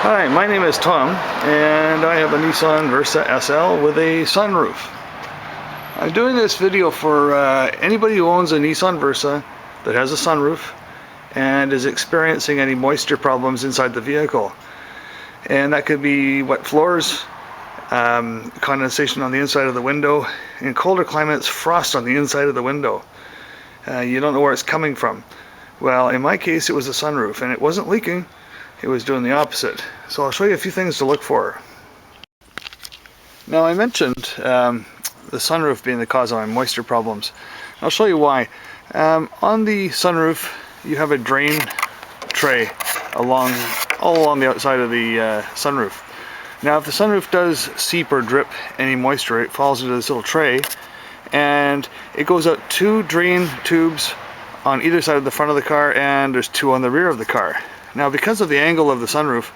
Hi, my name is Tom, and I have a Nissan Versa SL with a sunroof. I'm doing this video for anybody who owns a Nissan Versa that has a sunroof and is experiencing any moisture problems inside the vehicle. And that could be wet floors, condensation on the inside of the window, in colder climates, frost on the inside of the window. You don't know where it's coming from. Well, in my case, it was the sunroof, and it wasn't leaking. It was doing the opposite. So I'll show you a few things to look for. Now, I mentioned the sunroof being the cause of my moisture problems. I'll show you why. On the sunroof, you have a drain tray all along the outside of the sunroof. Now, if the sunroof does seep or drip any moisture, it falls into this little tray, and it goes out two drain tubes on either side of the front of the car, and there's two on the rear of the car. Now, because of the angle of the sunroof,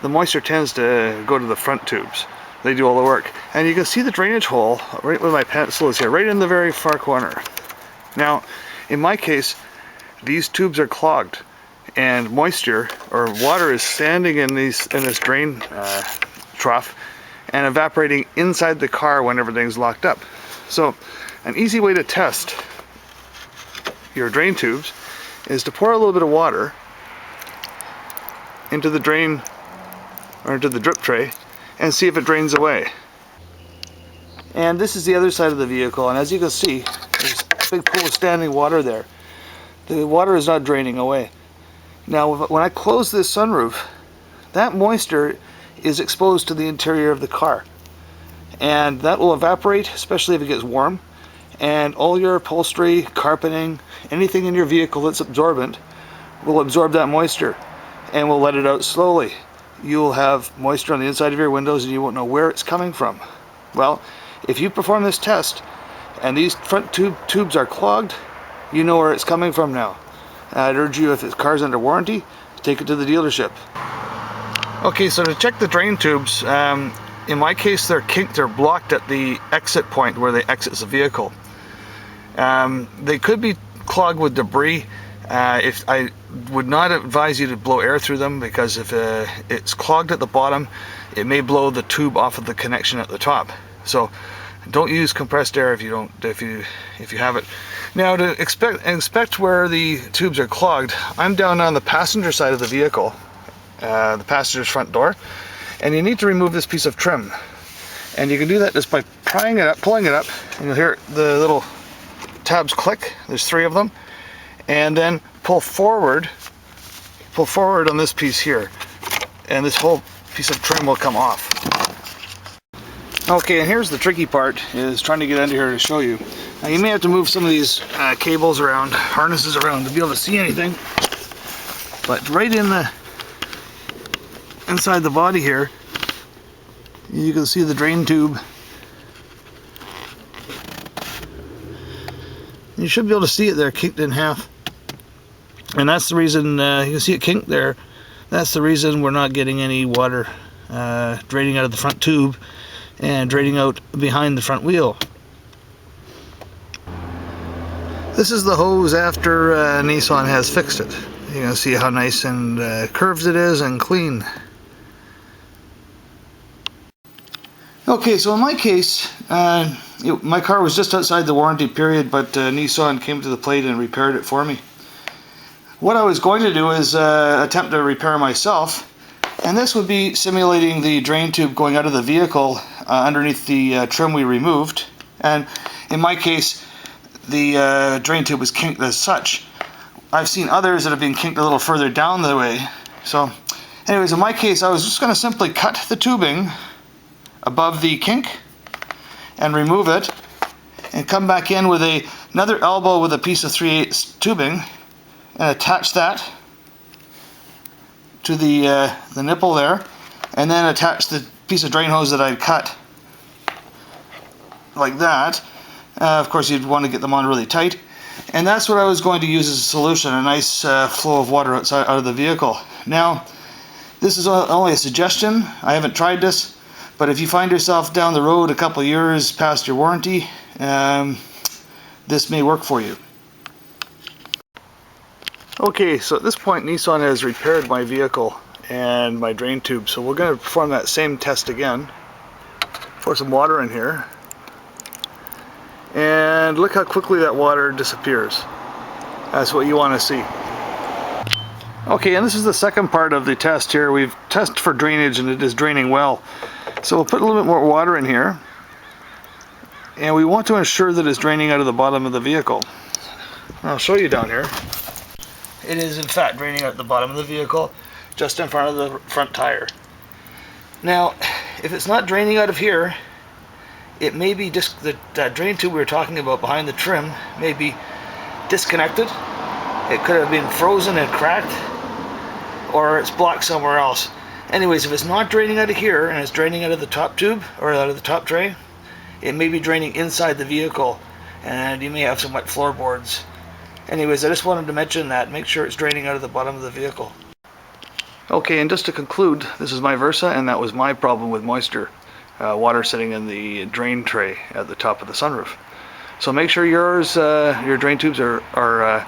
the moisture tends to go to the front tubes. They do all the work. And you can see the drainage hole right where my pencil is here, right in the very far corner. Now, in my case, these tubes are clogged, and moisture or water is standing in this drain trough and evaporating inside the car when everything's locked up. So, an easy way to test your drain tubes is to pour a little bit of water into the drain or into the drip tray and see if it drains away. And this is the other side of the vehicle, and as you can see, there's a big pool of standing water there. The water is not draining away. Now, when I close this sunroof, that moisture is exposed to the interior of the car, and that will evaporate, especially if it gets warm, and all your upholstery, carpeting, anything in your vehicle that's absorbent will absorb that moisture and will let it out slowly. You'll have moisture on the inside of your windows and you won't know where it's coming from. Well, if you perform this test and these front tubes are clogged, you know where it's coming from now. I'd urge you, if the car's under warranty, take it to the dealership. Okay, so to check the drain tubes, in my case they're kinked, they're blocked at the exit point where they exit the vehicle. They could be clogged with debris. If I would not advise you to blow air through them, because if it's clogged at the bottom, it may blow the tube off of the connection at the top. So don't use compressed air if you have it. Now, to inspect where the tubes are clogged, I'm down on the passenger side of the vehicle, the passenger's front door, and you need to remove this piece of trim. And you can do that just by prying it up, pulling it up, and you'll hear the little tabs click. There's 3 of them. And then pull forward on this piece here, and this whole piece of trim will come off. Okay, and here's the tricky part, is trying to get under here to show you. Now, you may have to move some of these cables around, harnesses around, to be able to see anything. But right in the inside the body here, you can see the drain tube. You should be able to see it there, kinked in half. And that's the reason, you can see it kinked there. That's the reason we're not getting any water draining out of the front tube and draining out behind the front wheel. This is the hose after Nissan has fixed it. You can see how nice and curved it is and clean. Okay, so in my case, my car was just outside the warranty period, but Nissan came to the plate and repaired it for me. What I was going to do is attempt to repair myself, and this would be simulating the drain tube going out of the vehicle underneath the trim we removed. And in my case, the drain tube was kinked as such. I've seen others that have been kinked a little further down the way. So anyways, in my case, I was just going to simply cut the tubing above the kink and remove it, and come back in with another elbow with a piece of 3/8 tubing and attach that to the nipple there, and then attach the piece of drain hose that I'd cut like that. Of course, you'd want to get them on really tight, and that's what I was going to use as a solution, a nice flow of water out of the vehicle. Now, this is only a suggestion. I haven't tried this, but if you find yourself down the road a couple of years past your warranty, this may work for you. Okay, so at this point Nissan has repaired my vehicle, and my drain tube. So we're going to perform that same test again. Pour some water in here, and look how quickly that water disappears. That's what you want to see. Okay, and this is the second part of the test here. We've tested for drainage and it is draining well. So we'll put a little bit more water in here, and we want to ensure that it's draining out of the bottom of the vehicle. I'll show you down here. It is in fact draining out the bottom of the vehicle, just in front of the front tire. Now, if it's not draining out of here, it may be just that drain tube we were talking about behind the trim may be disconnected. It could have been frozen and cracked, or it's blocked somewhere else. Anyways, if it's not draining out of here and it's draining out of the top tube or out of the top tray, it may be draining inside the vehicle, and you may have some wet floorboards. Anyways, I just wanted to mention that. Make sure it's draining out of the bottom of the vehicle. Okay, and just to conclude, this is my Versa, and that was my problem with moisture. Water sitting in the drain tray at the top of the sunroof. So make sure yours, your drain tubes are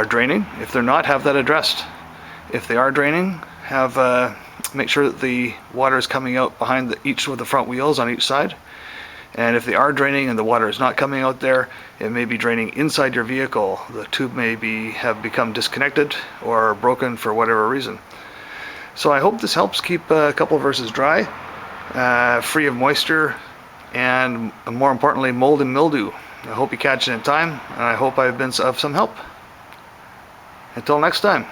draining. If they're not, have that addressed. If they are draining, make sure that the water is coming out behind each of the front wheels on each side. And if they are draining and the water is not coming out there, it may be draining inside your vehicle. The tube may have become disconnected or broken for whatever reason. So I hope this helps keep a couple of Versas dry, free of moisture, and more importantly, mold and mildew. I hope you catch it in time, and I hope I've been of some help. Until next time.